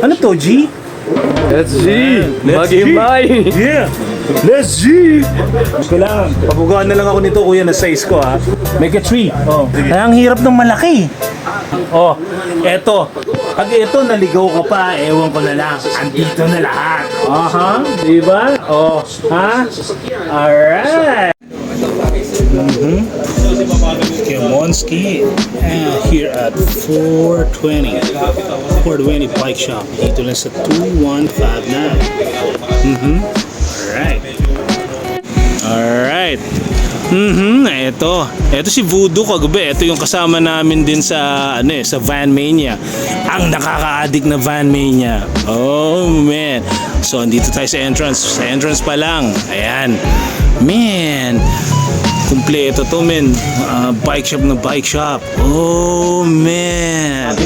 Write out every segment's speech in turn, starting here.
Ano to, G? Let's G! Let's Mag-imay! Yeah! Let's G! Kailangan, pabugaan na lang ako nito kuya na size ko ha. Make a tree. Oh. Kaya ang hirap ng malaki. Oh, eto. Pag ito naligaw ko pa, ewan ko na lang. Andito na lahat. Aha, diba? Oh, ha? Alright. Kemonski here at 420 Bike Shop dito lang sa 2159. Alright. Ito si Voodoo kagabi. Ito yung kasama namin din sa sa Van Mania. Ang nakaka-addict na Van Mania. Oh man. So andito tayo sa entrance. Sa entrance pa lang. Ayan. Man. Kumpleto to men. Bike shop na bike shop. Oh man.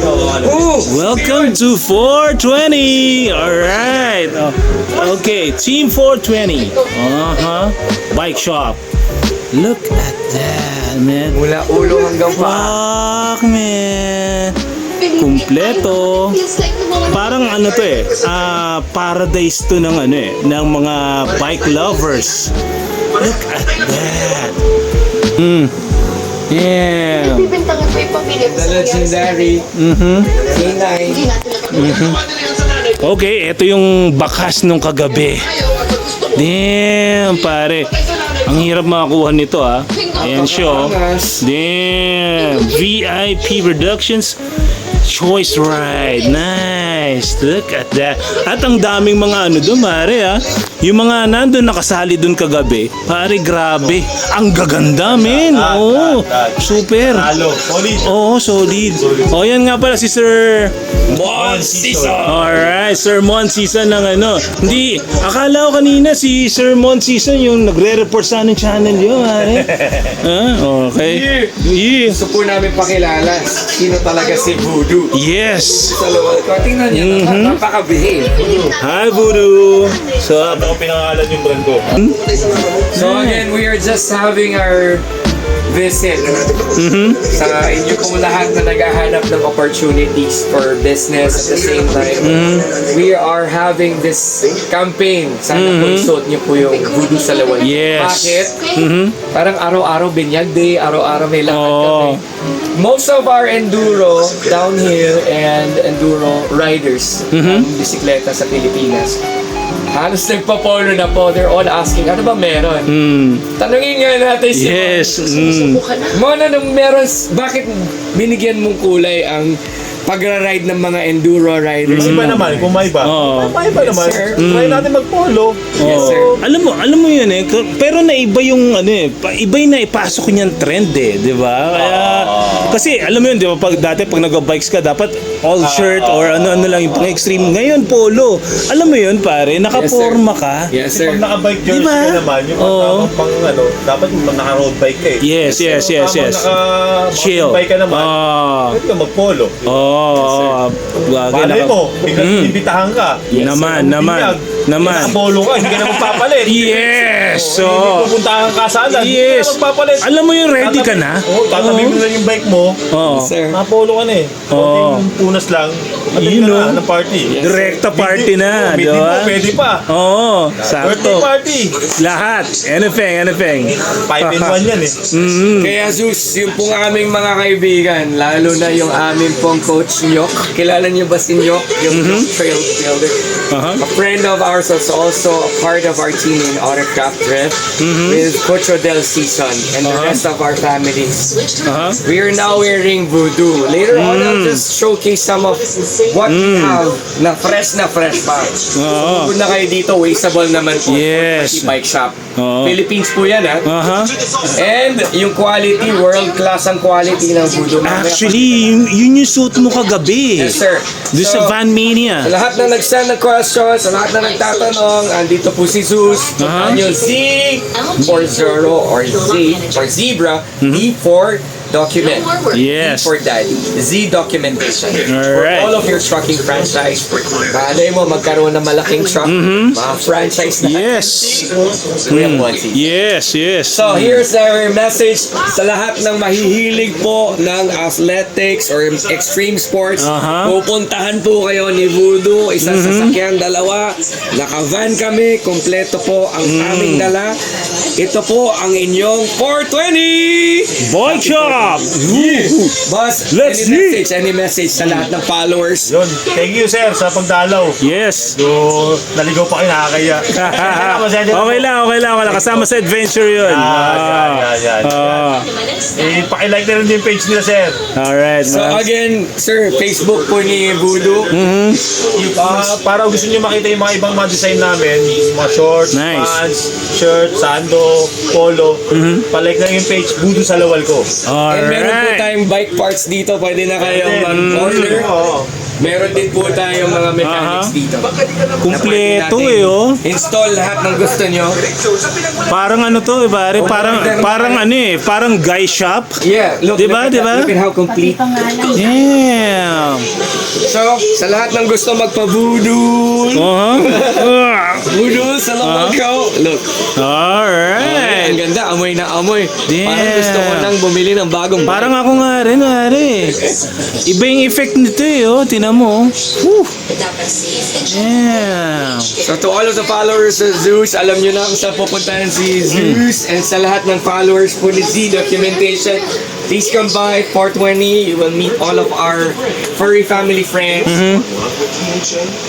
Welcome to 420. Alright. Okay, Team 420. Bike shop. Look at that, man. Mula ulo hanggang paa. Fuck, man. Kumpleto. Parang paradise to ng ng mga bike lovers. Look at that. Yeah. Bibintangan ko yung pamilya ko The legendary K9. Okay, ito yung bakas nung kagabi. Damn, pare. Ang hirap makakuha nito Ayan siya. Damn. VIP Productions Choice Ride. Nice. Look at that. At ang daming mga doon, pare Yung mga nandun nakasali doon kagabi. Pare, grabe. Ang gaganda, men. Oo. Super. Oo, solid. O, yan nga pala si Sir Mon Season. Alright, Sir Mon Season ng Hindi, akala ko kanina si Sir Mon Season yung nagre-report sa anong channel yun, pare. Okay. Yeah. Gusto po namin pakilala sino talaga si Voodoo. Yes. Sa loob. Tingnan niyo, napakabihis. Hi, Voodoo. So, Ako pinangalan yung brand ko. So again, we are just having our visit sa inyo pong lahat na naghahanap ng opportunities for business at the same time. We are having this campaign. Sana consult niyo po yung Voodoo sa Lawan. Yes. Bakit? Parang araw-araw binyag day, araw-araw may lakad kami. Most of our enduro, downhill, and enduro riders ng bisikleta sa Pilipinas, halos nagpa-polo na po. They're all asking, ano ba meron? Tanungin nga natin si yes. Mona, nung meron, bakit binigyan mong kulay ang pagra-ride ng mga enduro riders? Iba naman, kung may iba. May iba naman. sir. Try natin mag-polo. Yes, sir. Alam mo yun pero naiba yung iba yung naipasok niyan trend di ba? Kaya kasi alam mo yun, di ba, pag nag-bikes ka dapat all shirt or ano lang yung pang-extreme. Ngayon polo. Alam mo yun, pare, nakaporma ka. Yes, Kasi sir. pag naka-bike jersey Diba? ka naman, yung tamang pang dapat naka-road bike ka Yes. Chill. Naka-bike ka naman, pwede ka mag-polo. Malay mo, biglang ibitahan ka. Naman. Naka-polo ka, hindi ka na magpapalit. Yes. Hindi pupuntahan ka sana, hindi ka Yes. na magpapalit. Alam mo yung ready ka na? Tatabi mo na yung bike mo. Sir. Naka-polo ka na Yung punas lang, You ka know. na ng party. Direkta party na, di Meeting mo, ba? pwede pa. Sakto. Birthday party. Lahat. Anything. 5-in-1 yan Kaya Zeus, yung pong aming mga kaibigan, lalo na yung aming pong coach Nyok. Kilala niyo ba si Nyok? Yung trail builder. A friend of ours is also a part of our team in Autocraft Drift with Coach Odell Season and the rest of our families. We are now wearing Voodoo. Later on, I'll just showcase some of what we have na fresh pa. Kung na kayo dito, wasteable naman po. Yes. Bike shop. Philippines po yan And yung quality, world class ang quality ng Voodoo. Actually, yun yung suit mo kagabi. Yes, sir. Doon sa Van Mania. Sa lahat na nag-send ng questions, sa lahat na nagtatanong, andito po si Zeus. Yung Z40 or Z or Zebra D4 document. Yes. D for Daddy. Z Documentation. Alright. For all of your trucking franchise. Malay mo, magkaroon ng malaking truck. Mga franchise na. Yes. Kuya Monty. Yes, yes. So, here's our message sa lahat ng mahihilig po ng athletics or extreme sports. Pupuntahan po kayo ni Voodoo. Isang sasakyan, dalawa. Naka-van kami. Kompleto po ang aming dala. Ito po ang inyong 420! Boy Chop! Boss, Let's any message sa lahat ng followers? Yun. Thank you, sir, sa pagdalaw. Yes. So, naligaw pa kayo, nakakaya. Okay lang. Wala kasama sa adventure yun. Yan. Paki-like na rin yung page nila, sir. Alright. So again, sir, Facebook po ni Voodoo. Para gusto nyo makita yung mga ibang mga design namin, mga shorts, Nice. pants, shirt, sando, polo, palike na yung page, Voodoo sa lawal ko. And meron po Alright. tayong bike parts dito. Pwede na kayong mag-order. Oo. Meron din po tayong mga mechanics dito. Kumpleto oh. Install lahat ng gusto nyo. Parang ano to, pare? Parang guy shop. Yeah, look, Diba, look at diba? that. Look at how complete. Damn. So, sa lahat ng gusto magpa-voodoo, voodoo sa lawal ko. Look, Alright. ang ganda, amoy na amoy. Damn. Parang gusto ko nang bumili ng bagong Parang ako nga rin, pare. Iba yung effect nito Tinan mo. Whew. Damn. So to all of the followers of Zeus, alam nyo na kung saan pupuntahan si Zeus and sa lahat ng followers po ni Z Documentation, please come by 420. You will meet all of our furry family friends.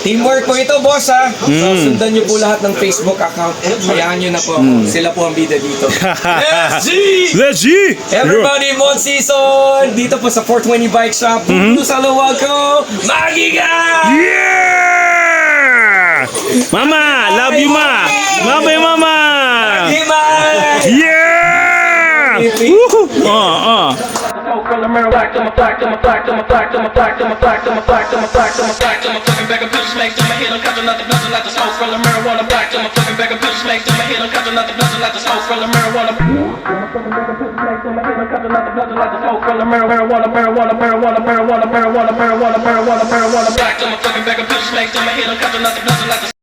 Teamwork po ito, boss ha. So sundan nyo po lahat ng Facebook account. Hayaan nyo na po. Sila po ang bida dito. Yes, G! Let's see. Everybody, Mon Season! Dito po sa 420 Bike Shop. Puno sa luwag ko. Magiga! Yeah! Mama, love you, ma. Love you, mama. Himay! Yeah! Woohoo! From the mirror black to my black to my black to my black to my black to my black to my black to my black to my black to my fucking bag of bitches make to my head I'm catching out the blood like the smoke from the marijuana black to my fucking bag of bitches make to my head I'm catching out the blood like the smoke from the marijuana from the marijuana black to my fucking bag of bitches make to my head I'm catching out the blood like the